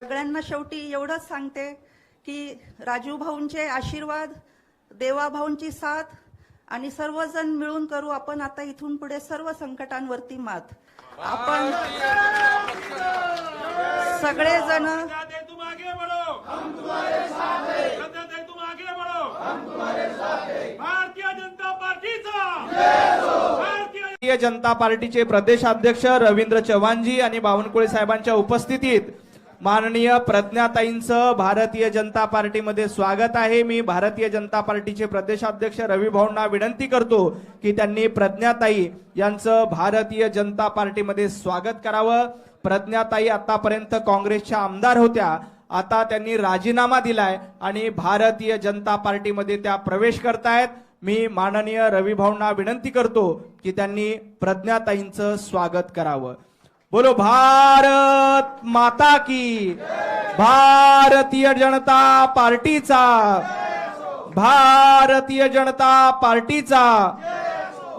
सगळ्यांना शेवटी एवढंच सांगते की राजू भाऊंचे आशीर्वाद, देवा भाऊंची साथ आणि सर्वजण मिळून करू आपण आता इथून पुढे सर्व संकटांवरती मात। आपण सगळेजण भारतीय जनता पार्टीचे प्रदेशाध्यक्ष रवींद्र चव्हाणजी आणि बावनकुळे साहेबांच्या उपस्थितीत माननीय प्रज्ञाताईंचं भारतीय जनता पार्टीमध्ये स्वागत आहे। मी भारतीय जनता पार्टीचे प्रदेशाध्यक्ष रवी भाऊंना विनंती करतो की त्यांनी प्रज्ञाताई यांचं भारतीय जनता पार्टीमध्ये स्वागत करावं। प्रज्ञाताई आतापर्यंत काँग्रेसच्या आमदार होत्या, आता त्यांनी राजीनामा दिलाय आणि भारतीय जनता पार्टीमध्ये त्या प्रवेश करतायत। मी माननीय रवी भाऊंना विनंती करतो की त्यांनी प्रज्ञाताईंचं स्वागत करावं। बोलो भारत माता की, भारतीय जनता पार्टीचा, भारतीय जनता पार्टीचा।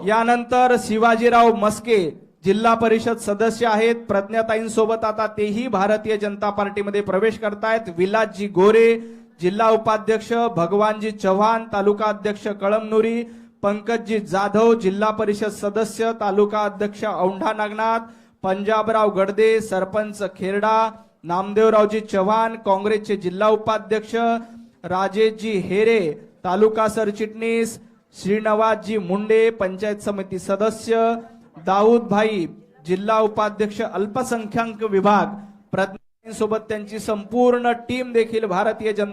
यानंतर शिवाजीराव मस्के जिल्हा परिषद सदस्य आहेत, प्रज्ञाताईंसोबत आता तेही भारतीय जनता पार्टीमध्ये प्रवेश करतायत। विलासजी गोरे जिल्हा उपाध्यक्ष, भगवानजी चव्हाण तालुका अध्यक्ष कळमनुरी, पंकजजी जाधव जिल्हा परिषद सदस्य तालुका अध्यक्ष औंढा नागनाथ, पंजाबराव गडदे सरपंच खेरडा, नामदेवरावजी चव्हाण काँग्रेसचे जिल्हा उपाध्यक्ष, राजेशजी हेरे तालुका सरचिटणीस, श्रीनिवासजी मुंडे पंचायत समिती सदस्य, दाऊद भाई जिल्हा उपाध्यक्ष अल्पसंख्याक विभाग। प्रज्ञाताईंसोबत त्यांची संपूर्ण टीम देखील भारतीय जनता